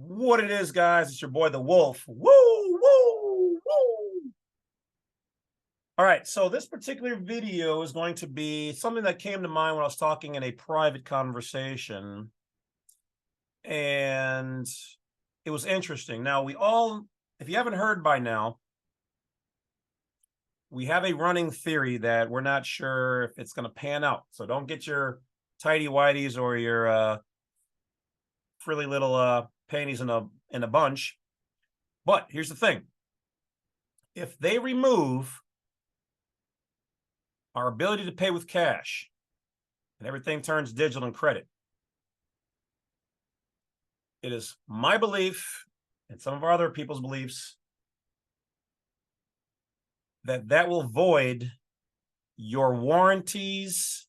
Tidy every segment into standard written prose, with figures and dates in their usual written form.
What it is, guys, it's your boy the Wolf. Woo, woo, woo. All right, so this particular video is going to be something that came to mind when I was talking in a private conversation, and it was interesting. Now, if you haven't heard by now, we have a running theory that we're not sure if it's going to pan out. So don't get your tidy whities or your frilly little panties in a bunch. But here's the thing: if they remove our ability to pay with cash and everything turns digital and credit, it is my belief and some of our other people's beliefs that will void your warranties,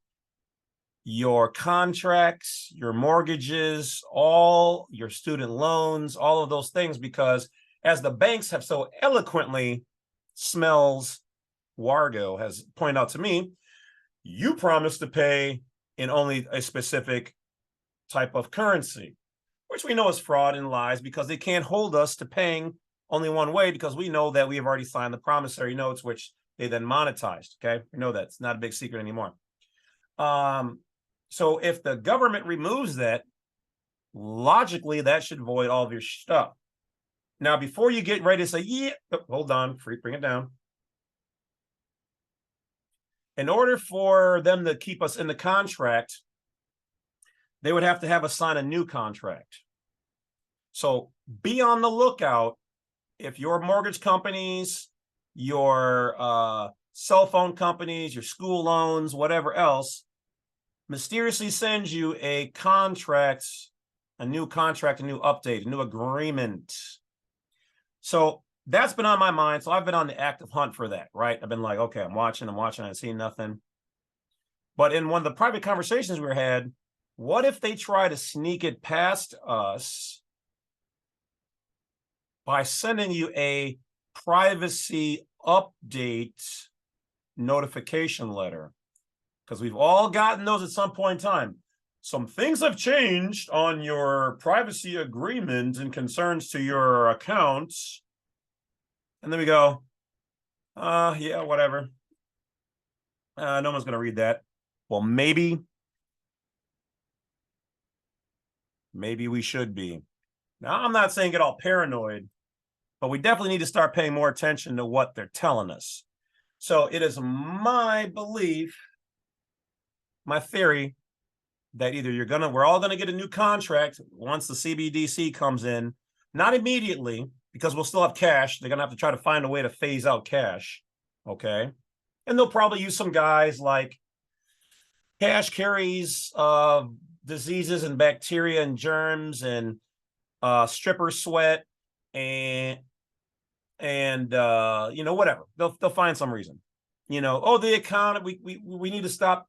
your contracts, your mortgages, all your student loans, all of those things, because as the banks have so eloquently, Smells Wargo has pointed out to me, you promised to pay in only a specific type of currency, which we know is fraud and lies, because they can't hold us to paying only one way, because we know that we have already signed the promissory notes, which they then monetized. Okay, we know that's not a big secret anymore. So if the government removes that, logically that should void all of your stuff. Now, before you get ready to say, yeah, hold on, bring it down. In order for them to keep us in the contract, they would have to have us sign a new contract. So be on the lookout if your mortgage companies, your cell phone companies, your school loans, whatever else, mysteriously sends you a contract, a new update, a new agreement. So that's been on my mind. So I've been on the active hunt for that, right? I've been like, okay, I'm watching, I see nothing. But in one of the private conversations we had, what if they try to sneak it past us by sending you a privacy update notification letter? Because we've all gotten those at some point in time. Some things have changed on your privacy agreement and concerns to your accounts. And then we go, yeah, whatever. No one's going to read that. Well, maybe we should be. Now, I'm not saying get all paranoid, but we definitely need to start paying more attention to what they're telling us. So it is my belief, my theory, that either we're all gonna get a new contract once the CBDC comes in, not immediately, because we'll still have cash. They're gonna have to try to find a way to phase out cash, okay? And they'll probably use some guys like cash carries diseases and bacteria and germs and stripper sweat and whatever. They'll find some reason. The economy, we need to stop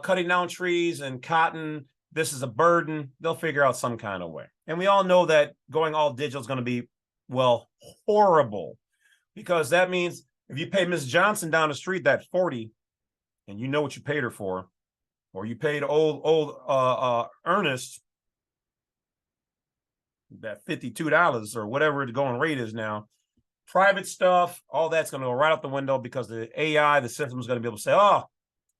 cutting down trees and cotton. This is a burden. They'll figure out some kind of way. And we all know that going all digital is going to be, well, horrible, because that means if you pay Miss Johnson down the street that 40 and you know what you paid her for, or you paid old Ernest that $52 or whatever the going rate is now, private stuff, all that's going to go right out the window, because the AI, the system is going to be able to say, oh,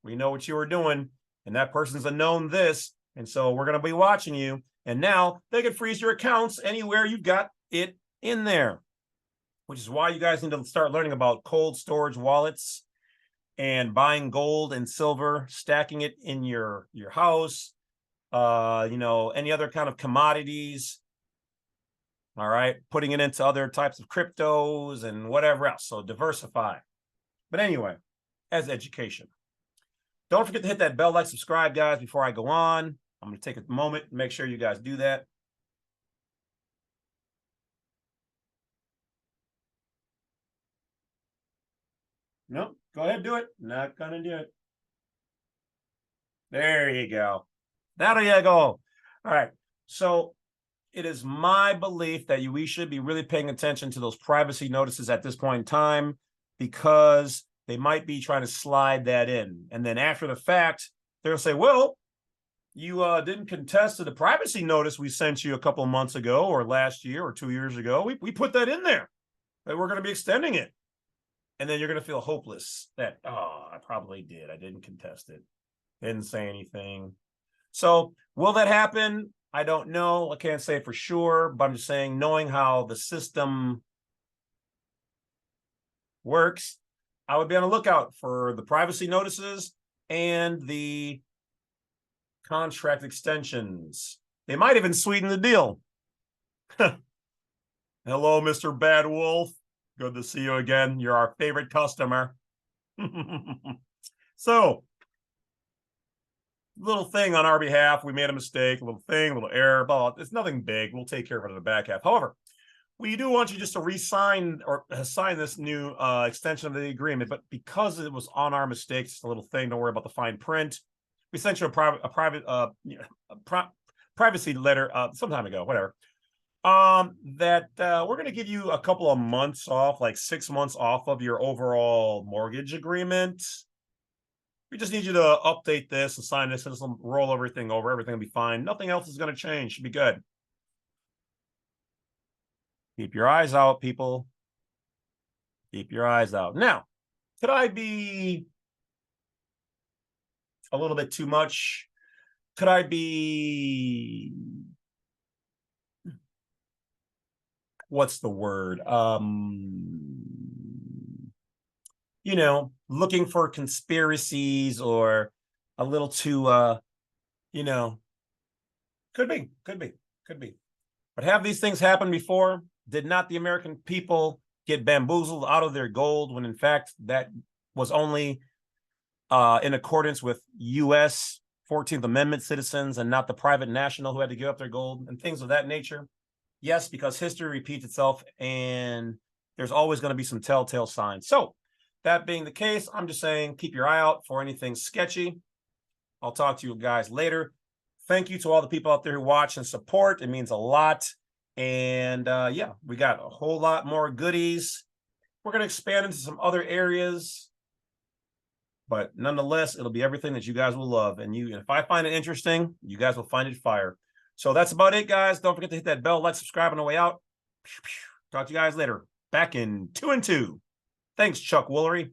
we know what you were doing, and that person's a known this, and so we're going to be watching you. And now they can freeze your accounts anywhere you've got it in there, which is why you guys need to start learning about cold storage wallets and buying gold and silver, stacking it in your house, any other kind of commodities. All right, putting it into other types of cryptos and whatever else. So diversify. But anyway, as education. Don't forget to hit that bell, like, subscribe, guys, before I go on. I'm going to take a moment and make sure you guys do that. Nope, go ahead, do it. Not going to do it. There you go. There you go. All right, so it is my belief that we should be really paying attention to those privacy notices at this point in time, because they might be trying to slide that in. And then after the fact, they'll say, well, you didn't contest to the privacy notice we sent you a couple of months ago, or last year, or 2 years ago. We put that in there, that we're going to be extending it. And then you're going to feel hopeless that, oh, I probably did. I didn't contest it. Didn't say anything. So will that happen? I don't know. I can't say for sure, but I'm just saying, knowing how the system works, I would be on the lookout for the privacy notices and the contract extensions. They might even sweeten the deal. Hello, Mr. Badwolf. Good to see you again. You're our favorite customer. So, little thing on our behalf. We made a mistake, a little thing, a little error. But it's nothing big. We'll take care of it in the back half. However, we do want you just to re-sign or sign this new extension of the agreement. But because it was on our mistakes, it's a little thing. Don't worry about the fine print. We sent you a privacy letter some time ago, whatever. That we're going to give you a couple of months off, like 6 months off of your overall mortgage agreement. We just need you to update this and sign this, and just roll everything over. Everything will be fine. Nothing else is going to change. Should be good. Keep your eyes out, people. Keep your eyes out. Now, could I be a little bit too much? Could I be, what's the word? You know, looking for conspiracies, or a little too, you know, could be. But have these things happen before? Did not the American people get bamboozled out of their gold, when in fact that was only in accordance with U.S. 14th Amendment citizens, and not the private national who had to give up their gold, and things of that nature? Yes, because history repeats itself, and there's always going to be some telltale signs. So that being the case, I'm just saying, keep your eye out for anything sketchy. I'll talk to you guys later. Thank you to all the people out there who watch and support. It means a lot. And yeah, we got a whole lot more goodies. We're going to expand into some other areas, but nonetheless, it'll be everything that you guys will love. And if I find it interesting, you guys will find it fire. So that's about it, guys. Don't forget to hit that bell, like, subscribe on the way out. Talk to you guys later. Back in 2 and 2. Thanks, Chuck Woolery.